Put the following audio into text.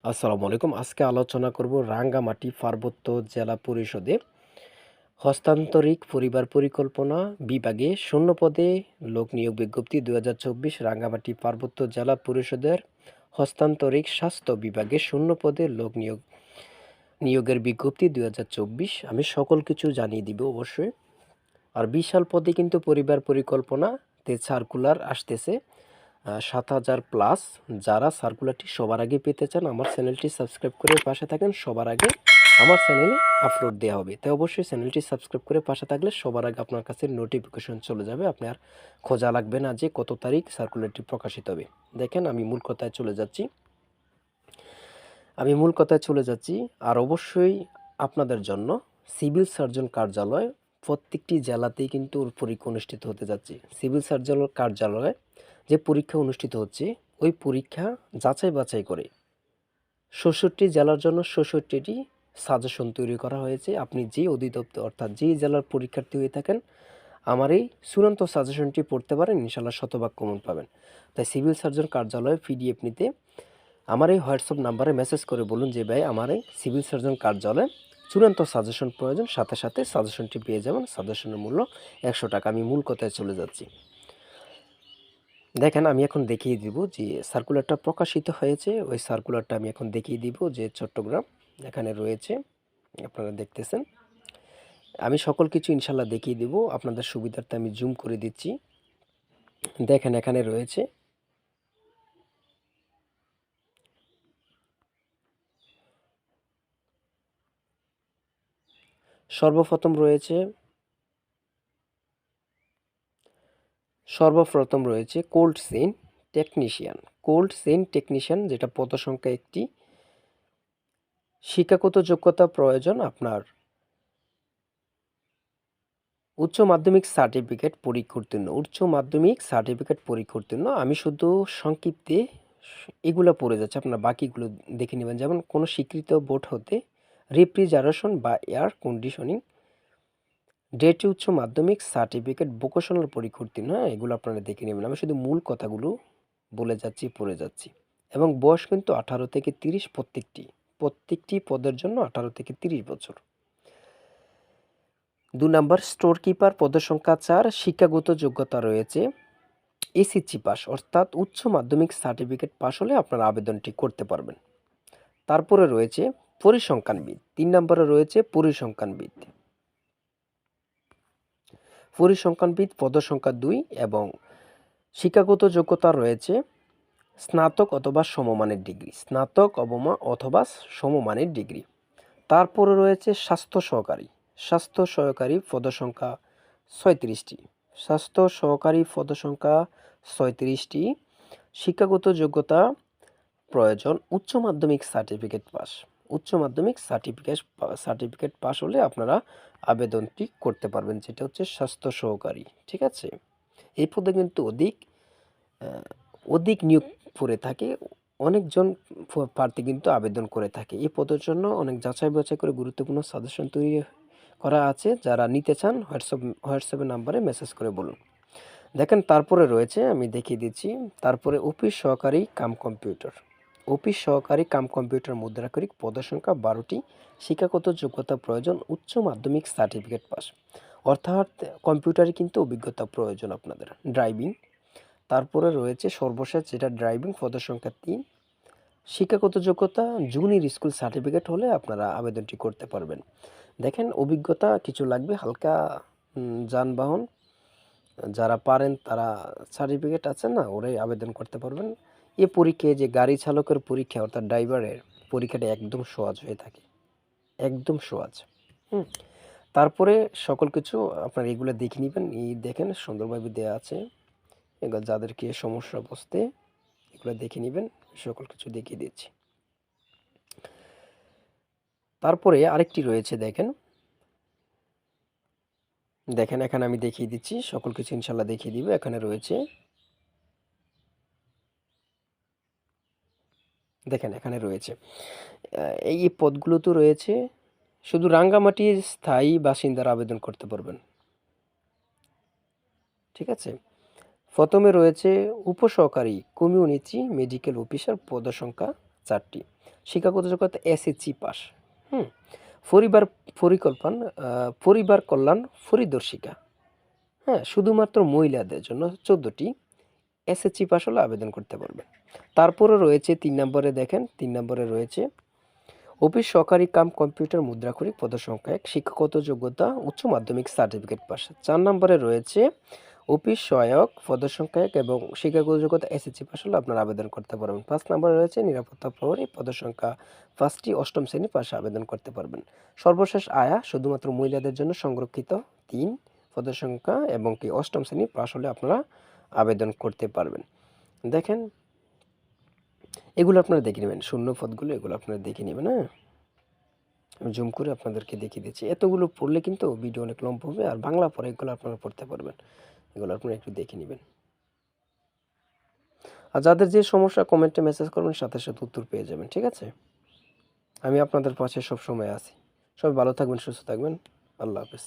আসসালামু আলাইকুম। আজকে আলোচনা করব রাঙ্গামাটি পার্বত্য জেলা পরিষদে হস্তান্তরিক পরিবার পরিকল্পনা বিভাগে শূন্য পদে লোক নিয়োগ বিজ্ঞপ্তি ২০২৪। রাঙ্গামাটি পার্বত্য জেলা পরিষদের হস্তান্তরিক স্বাস্থ্য বিভাগে শূন্য পদে লোক নিয়োগের বিজ্ঞপ্তি ২০২৪। আমি সকল কিছু জানিয়ে দিব অবশ্যই। আর বিশাল পদে কিন্তু পরিবার পরিকল্পনাতে সার্কুলার আসতেছে ৭,০০০+। যারা সার্কুলারটি সবার আগে পেতে চান আমার চ্যানেলটি সাবস্ক্রাইব করে পাশে থাকেন। সবার আগে আমার চ্যানেলে আপলোড দেওয়া হবে, তাই অবশ্যই চ্যানেলটি সাবস্ক্রাইব করে পাশে থাকলে সবার আগে আপনার কাছে নোটিফিকেশন চলে যাবে। আপনি আর খোঁজা লাগবে না যে কত তারিখ সার্কুলারটি প্রকাশিত হবে। দেখেন আমি মূল কথায় চলে যাচ্ছি। আর অবশ্যই আপনাদের জন্য সিভিল সার্জন কার্যালয় প্রত্যেকটি জেলাতেই কিন্তু পরীক্ষা অনুষ্ঠিত হতে যাচ্ছে। সিভিল সার্জন কার্যালয়ে যে পরীক্ষা অনুষ্ঠিত হচ্ছে ওই পরীক্ষা যাচাই বাছাই করে ৬৬ জেলার জন্য ৬৬টি সাজেশন তৈরি করা হয়েছে। আপনি যে অধিদপ্তর অর্থাৎ যে জেলার পরীক্ষার্থী হয়ে থাকেন আমার এই চূড়ান্ত সাজেশনটি পড়তে পারেন, ইনশাল্লাহ শতভাগ কমন পাবেন। তাই সিভিল সার্জন কার্যালয়ে পিডিএফ নিতে আমার এই হোয়াটসঅ্যাপ নাম্বারে মেসেজ করে বলুন যে ভাই আমার এই সিভিল সার্জন কার্যালয়ে চূড়ান্ত সাজেশন প্রয়োজন, সাথে সাথে সাজেশনটি পেয়ে যাবেন। সাজেশনের মূল্য ১০০ টাকা। আমি মূল কথায় চলে যাচ্ছি। দেখেন আমি এখন দেখিয়ে দিব যে সার্কুলারটা প্রকাশিত হয়েছে। ওই সার্কুলারটা আমি এখন দেখিয়ে দিব যে চট্টগ্রাম এখানে রয়েছে, আপনারা দেখতেছেন। আমি সকল কিছু ইনশাল্লাহ দেখিয়ে দিব আপনাদের সুবিধার্থে। আমি জুম করে দিচ্ছি। দেখেন এখানে রয়েছে সর্বপ্রথম রয়েছে কোল্ড চেইন টেকনিশিয়ান, যেটা পদ সংখ্যা ১টি। শিক্ষাগত যোগ্যতা প্রয়োজন আপনার উচ্চ মাধ্যমিক সার্টিফিকেট পরীক্ষা উত্তীর্ণ। আমি শুধু সংক্ষিপ্তে এগুলো পড়ে যাচ্ছে, আপনার বাকিগুলো দেখে নেবেন। যেমন কোনো স্বীকৃত বোর্ড হতে রেফ্রিজারেশন বা এয়ার কন্ডিশনিং, ডেটি উচ্চ মাধ্যমিক সার্টিফিকেট, ভোকেশনাল পরীক্ষা উত্তীর্ণ। এগুলো আপনারা দেখে নেবেন। আমি শুধু মূল কথাগুলো পড়ে যাচ্ছি। এবং বয়স কিন্তু 18 থেকে 30, প্রত্যেকটি পদের জন্য 18 থেকে 30 বছর। ২ নম্বর স্টোর কিপার, পদের সংখ্যা 4। শিক্ষাগত যোগ্যতা রয়েছে এসএসসি পাস অর্থাৎ উচ্চ মাধ্যমিক সার্টিফিকেট পাস হলে আপনারা আবেদনটি করতে পারবেন। তারপরে রয়েছে পরিসংখ্যানবিদ। ৩ নম্বরে রয়েছে পরিসংখ্যানবিদ পদের সংখ্যা 2 এবং শিক্ষাগত যোগ্যতা রয়েছে স্নাতক অথবা সমমানের ডিগ্রি। তারপরে রয়েছে স্বাস্থ্য সহকারী পদের সংখ্যা 36টি। শিক্ষাগত যোগ্যতা প্রয়োজন উচ্চ মাধ্যমিক সার্টিফিকেট পাস হলে আপনারা আবেদনটি করতে পারবেন, যেটা হচ্ছে স্বাস্থ্য সহকারী। ঠিক আছে, এই পদে কিন্তু অধিক নিয়োগ করে থাকে, অনেকজন প্রার্থী কিন্তু আবেদন করে থাকে। এই পদের জন্য অনেক যাচাই বাছাই করে গুরুত্বপূর্ণ সাজেশন তৈরি করা আছে। যারা নিতে চান হোয়াটসঅ্যাপের নাম্বারে মেসেজ করে বলুন। দেখেন তারপরে রয়েছে, আমি দেখিয়ে দিচ্ছি। তারপরে অফিস সহকারী কাম কম্পিউটার মুদ্রাক্ষরিক, পদের সংখ্যা 12টি। শিক্ষাগত যোগ্যতা প্রয়োজন উচ্চ মাধ্যমিক সার্টিফিকেট পাস, অর্থাৎ কম্পিউটারে কিন্তু অভিজ্ঞতা প্রয়োজন আপনাদের। ড্রাইভিং, তারপরে রয়েছে সর্বশেষ যেটা ড্রাইভিং, পদের সংখ্যা 3। শিক্ষাগত যোগ্যতা জুনিয়র স্কুল সার্টিফিকেট হলে আপনারা আবেদনটি করতে পারবেন। দেখেন অভিজ্ঞতা কিছু লাগবে, হালকা যানবাহন যারা পারেন তারা সার্টিফিকেট আছে না, ওরাই আবেদন করতে পারবেন। এ পরীক্ষায় যে গাড়ি চালকের পরীক্ষা অর্থাৎ ড্রাইভারের পরীক্ষাটা একদম সহজ হয়ে থাকে, একদম সহজ। তারপরে সকল কিছু আপনার এগুলো দেখে নেবেন। দেখেন সুন্দরভাবে দেওয়া আছে, এগুলো যাদেরকে সমস্যা বসতে এগুলো দেখে নেবেন। সকল কিছু দেখিয়ে দিচ্ছি। তারপরে আরেকটি রয়েছে, দেখেন এখানে আমি দেখিয়ে দিচ্ছি, সকল কিছু ইনশাল্লাহ দেখিয়ে দিব। এখানে রয়েছে এই পদগুলো তো রয়েছে, শুধু রাঙ্গামাটির স্থায়ী বাসিন্দারা আবেদন করতে পারবেন। ঠিক আছে, প্রথমে রয়েছে উপসহকারী কমিউনিটি মেডিকেল অফিসার, পদের সংখ্যা 4টি। শিক্ষাগত যোগ্যতা এসএসসি পাস। হুম পরিবার পরিবার কল্যাণ পরিদর্শিকা। হ্যাঁ, শুধুমাত্র মহিলাদের জন্য 14টি এসএসসি পাস হলে আবেদন করতে পারবেন। তারপরে রয়েছে 3 নম্বরে দেখেন, 3 নম্বরে রয়েছে অফিস সহকারী কাম কম্পিউটার মুদ্রাক্ষরিক পদসংখ্যা 1, শিক্ষাগত যোগ্যতা উচ্চ মাধ্যমিক সার্টিফিকেট পাস। 4 নম্বরে রয়েছে অফিস সহায়ক পদসংখ্যা 1 এবং শিক্ষাগত যোগ্যতা এসএসসি পাস হলে আপনারা আবেদন করতে পারবেন। 5 নম্বরে রয়েছে নিরাপত্তা প্রহরী পদসংখ্যা 5টি, 8ম শ্রেণী পাশে আবেদন করতে পারবেন। সর্বশেষ আয়া শুধুমাত্র মহিলাদের জন্য সংরক্ষিত 3 পদসংখ্যা এবং কি 8ম শ্রেণী পাস হলে আপনারা আবেদন করতে পারবেন। দেখেন এগুলো আপনারা দেখে নেবেন, শূন্য পদগুলো এগুলো আপনারা দেখে নেবেন। হ্যাঁ, আমি জুম করে আপনাদেরকে দেখিয়ে দিচ্ছি। এতগুলো পড়লে কিন্তু ভিডিও অনেক লম্বা হবে, আর বাংলা পড়ে এগুলো আপনারা পড়তে পারবেন। এগুলো আপনারা একটু দেখে নেবেন। আর যাদের যে সমস্যা কমেন্টে মেসেজ করবেন, সাথে সাথে উত্তর পেয়ে যাবেন। ঠিক আছে, আমি আপনাদের পাশে সব সময় আছি। সবাই ভালো থাকবেন, সুস্থ থাকবেন। আল্লাহ হাফেজ।